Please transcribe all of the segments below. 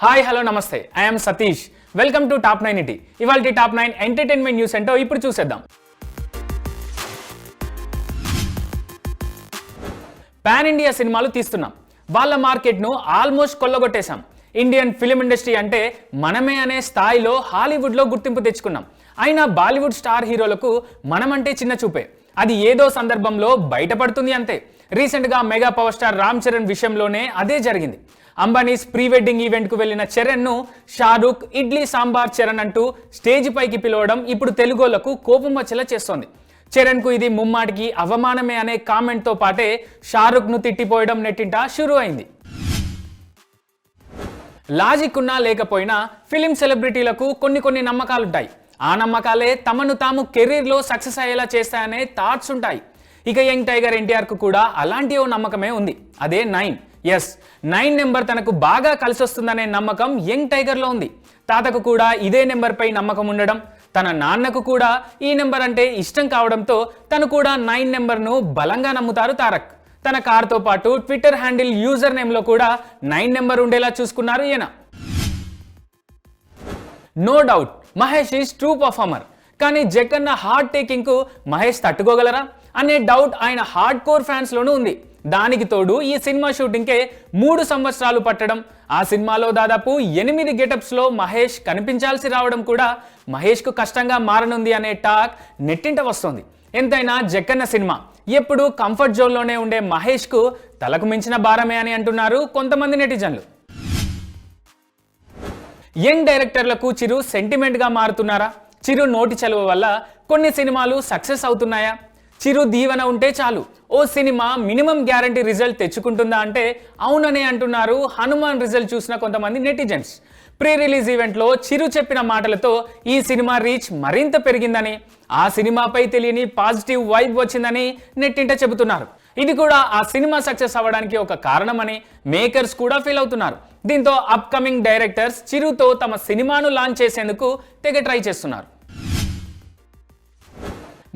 Hi hello నమస్తే I am Satish welcome to top 9 ఇటీ ఇవాల్టి టాప్ 9 ఎంటర్టైన్మెంట్ న్యూస్ ఏంటో ఇప్పుడు చూసేద్దాం. పాన్ ఇండియా సినిమాలు తీస్తున్నాం, వాళ్ళ మార్కెట్ను ఆల్మోస్ట్ కొల్లగొట్టేశాం. ఇండియన్ ఫిలిం ఇండస్ట్రీ అంటే మనమే అనే స్థాయిలో హాలీవుడ్లో గుర్తింపు తెచ్చుకున్నాం. అయినా బాలీవుడ్ స్టార్ హీరోలకు మనమంటే చిన్న చూపే, అది ఏదో సందర్భంలో బయటపడుతుంది అంతే. రీసెంట్గా mega power star Ram Charan విషయంలోనే అదే జరిగింది. అంబానీస్ ప్రీ వెడ్డింగ్ ఈవెంట్ కు వెళ్లిన చరణ్ ను షారూక్ ఇడ్లీ సాంబార్ చరణ్ అంటూ స్టేజ్ పైకి పిలవడం ఇప్పుడు తెలుగోళ్లకు కోపం వచ్చేలా చేస్తోంది. చరణ్ కు ఇది ముమ్మాటికి అవమానమే అనే కామెంట్ తో పాటే షారూక్ ను తిట్టిపోయడం నెట్టింట షురూ అయింది. లాజిక్ ఉన్నా లేకపోయినా ఫిలిం సెలబ్రిటీలకు కొన్ని నమ్మకాలుంటాయి. ఆ నమ్మకాలే తమను తాము కెరీర్లో సక్సెస్ అయ్యేలా చేస్తాయనే థాట్స్ ఉంటాయి. ఇక యంగ్ టైగర్ ఎన్టీఆర్ కు కూడా అలాంటి ఓ నమ్మకమే ఉంది, అదే 9. ఎస్, 9 నెంబర్ తనకు బాగా కలిసి వస్తుందనే నమ్మకం యంగ్ టైగర్ లో ఉంది. తాతకు కూడా ఇదే నెంబర్ పై నమ్మకం ఉండడం, తన నాన్నకు కూడా ఈ నెంబర్ అంటే ఇష్టం కావడంతో తను కూడా 9 నెంబర్ ను బలంగా నమ్ముతారు తారక్. తన కారుతో పాటు ట్విట్టర్ హ్యాండిల్ యూజర్ నేమ్ లో కూడా 9 నెంబర్ ఉండేలా చూసుకున్నారు ఈయన. No doubt Mahesh is true performer, కానీ జగన్న హార్డ్ టేకింగ్ కు మహేష్ తట్టుకోగలరా అనే డౌట్ ఆయన హార్డ్ కోర్ ఫ్యాన్స్ లోనూ ఉంది. దానికి తోడు ఈ సినిమా షూటింగ్ కే 3 సంవత్సరాలు పట్టడం, ఆ సినిమాలో దాదాపు 8 గెటప్స్ లో మహేష్ కనిపించాల్సి రావడం కూడా మహేష్ కు కష్టంగా మారనుంది అనే టాక్ నెట్టింట వస్తోంది. ఎంతైనా జక్కన్న సినిమా, ఎప్పుడు కంఫర్ట్ జోన్ లోనే ఉండే మహేష్ కు తలకు మించిన భారమే అని అంటున్నారు కొంతమంది నెటిజన్లు. యంగ్ డైరెక్టర్లకు చిరు సెంటిమెంట్ గా మారుతున్నారా? చిరు నోటి చలువ వల్ల కొన్ని సినిమాలు సక్సెస్ అవుతున్నాయా? చిరు దీవెన ఉంటే చాలు ఓ సినిమా మినిమం గ్యారంటీ రిజల్ట్ తెచ్చుకుంటుందా అంటే అవుననే అంటున్నారు హనుమాన్ రిజల్ట్ చూసిన కొంతమంది నెటిజన్స్. ప్రీ రిలీజ్ ఈవెంట్లో చిరు చెప్పిన మాటలతో ఈ సినిమా రీచ్ మరింత పెరిగిందని, ఆ సినిమాపై తెలియని పాజిటివ్ వైబ్ వచ్చిందని నెట్టింట చెబుతున్నారు. ఇది కూడా ఆ సినిమా సక్సెస్ అవ్వడానికి ఒక కారణమని మేకర్స్ కూడా ఫీల్ అవుతున్నారు. దీంతో అప్కమింగ్ డైరెక్టర్స్ చిరుతో తమ సినిమాను లాంచ్ చేసేందుకు తెగ ట్రై చేస్తున్నారు.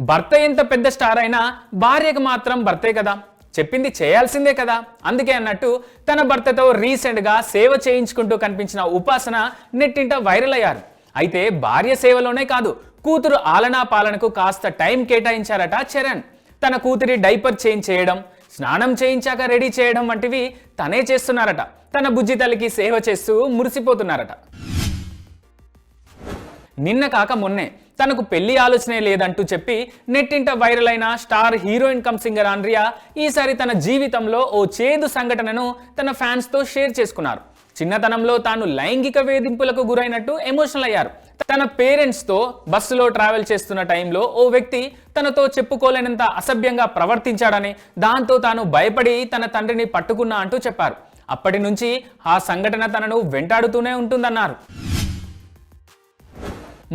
భర్త ఎంత పెద్ద స్టార్ అయినా భార్యకు మాత్రం భర్తే కదా, చెప్పింది చేయాల్సిందే కదా. అందుకే అన్నట్టు తన భర్తతో రీసెంట్ గా సేవ చేయించుకుంటూ కనిపించిన ఉపాసన నెట్టింట వైరల్ అయ్యారు. అయితే భార్య సేవలోనే కాదు, కూతురు ఆలనా పాలనకు కాస్త టైం కేటాయించారట చరణ్. తన కూతురి డైపర్ చేంజ్ చేయడం, స్నానం చేయించాక రెడీ చేయడం వంటివి తనే చేస్తున్నారట. తన బుజ్జి తల్లికి సేవ చేస్తూ మురిసిపోతున్నారట. నిన్న కాక మొన్నే తనకు పెళ్లి ఆలోచనే లేదంటూ చెప్పి నెట్టింట వైరల్ అయిన star heroine come singer Andrea ఈసారి తన జీవితంలో ఓ చేదు సంఘటనను తన ఫ్యాన్స్ తో షేర్ చేసుకున్నారు. చిన్నతనంలో తాను లైంగిక వేధింపులకు గురైనట్టు ఎమోషనల్ అయ్యారు. తన పేరెంట్స్ తో బస్సులో ట్రావెల్ చేస్తున్న టైంలో ఓ వ్యక్తి తనతో చెప్పుకోలేనంత అసభ్యంగా ప్రవర్తించాడని, దాంతో తాను భయపడి తన తండ్రిని పట్టుకున్నా అంటూ చెప్పారు. అప్పటి నుంచి ఆ సంఘటన తనను వెంటాడుతూనే ఉంటుందన్నారు.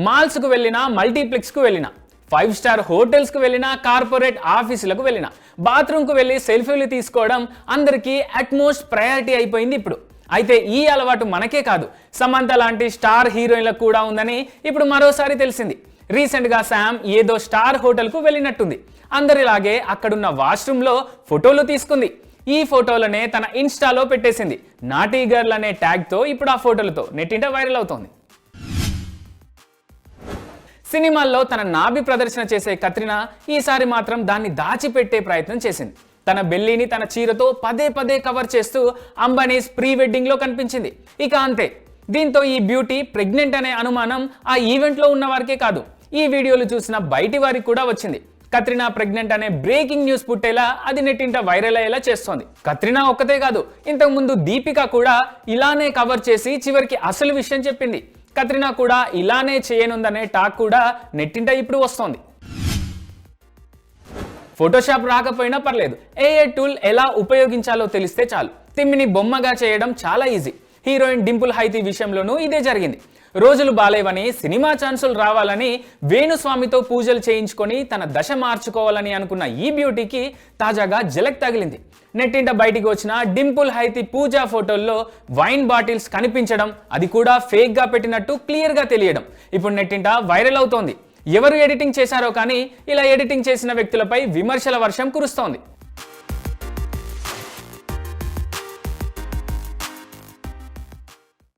మాల్స్ కు వెళ్ళినా, మల్టీప్లెక్స్ కు వెళ్ళినా, 5 స్టార్ హోటల్స్ కు వెళ్ళినా, కార్పొరేట్ ఆఫీసులకు వెళ్ళినా బాత్రూమ్ కు వెళ్ళి సెల్ఫీలు తీసుకోవడం అందరికీ అట్మోస్ట్ ప్రయారిటీ అయిపోయింది ఇప్పుడు. అయితే ఈ అలవాటు మనకే కాదు, సమంత లాంటి స్టార్ హీరోయిన్లకు కూడా ఉందని ఇప్పుడు మరోసారి తెలిసింది. రీసెంట్ గా శామ్ ఏదో స్టార్ హోటల్ కు వెళ్ళినట్టుంది. అందరిలాగే అక్కడున్న వాష్రూమ్ లో ఫోటోలు తీసుకుంది. ఈ ఫోటోలనే తన ఇన్స్టాలో పెట్టేసింది. నాటీ గర్ల్ అనే ట్యాగ్ తో ఇప్పుడు ఆ ఫోటోలతో నెట్టింట వైరల్ అవుతోంది. సినిమాల్లో తన నాభి ప్రదర్శన చేసే కత్రినా ఈసారి మాత్రం దాన్ని దాచిపెట్టే ప్రయత్నం చేసింది. తన బెల్లీని తన చీరతో పదే కవర్ చేస్తూ అంబానీస్ ప్రీ వెడ్డింగ్ లో కనిపించింది. ఇక అంతే, దీంతో ఈ బ్యూటీ ప్రెగ్నెంట్ అనే అనుమానం ఆ ఈవెంట్ లో ఉన్న వారికే కాదు, ఈ వీడియోలు చూసిన బయటి వారికి కూడా వచ్చింది. కత్రినా ప్రెగ్నెంట్ అనే బ్రేకింగ్ న్యూస్ పుట్టేలా అది నెట్టింట వైరల్ అయ్యేలా చేస్తోంది. కత్రినా ఒక్కతే కాదు, ఇంతకు ముందు దీపిక కూడా ఇలానే కవర్ చేసి చివరికి అసలు విషయం చెప్పింది. కత్రినా కూడా ఇలానే చేయనుందనే టాక్ కూడా నెట్టింట ఇప్పుడు వస్తోంది. ఫోటోషాప్ రాకపోయినా పర్లేదు, ఏఐ టూల్ ఎలా ఉపయోగించాలో తెలిస్తే చాలు. తిమ్మిని బొమ్మగా చేయడం చాలా ఈజీ. హీరోయిన్ డింపుల్ హైతి విషయంలోనూ ఇదే జరిగింది. రోజులు బాలేవని, సినిమా ఛాన్సులు రావాలని వేణుస్వామితో పూజలు చేయించుకొని తన దశ మార్చుకోవాలని అనుకున్న ఈ బ్యూటీకి తాజాగా జలక్ తగిలింది. నెట్టింట బయటికి వచ్చిన డింపుల్ హైతి పూజా ఫోటోల్లో వైన్ బాటిల్స్ కనిపించడం, అది కూడా ఫేక్ గా పెట్టినట్టు క్లియర్ గా తెలియడం ఇప్పుడు నెట్టింట వైరల్ అవుతోంది. ఎవరు ఎడిటింగ్ చేశారో కానీ ఇలా ఎడిటింగ్ చేసిన వ్యక్తులపై విమర్శల వర్షం కురుస్తోంది.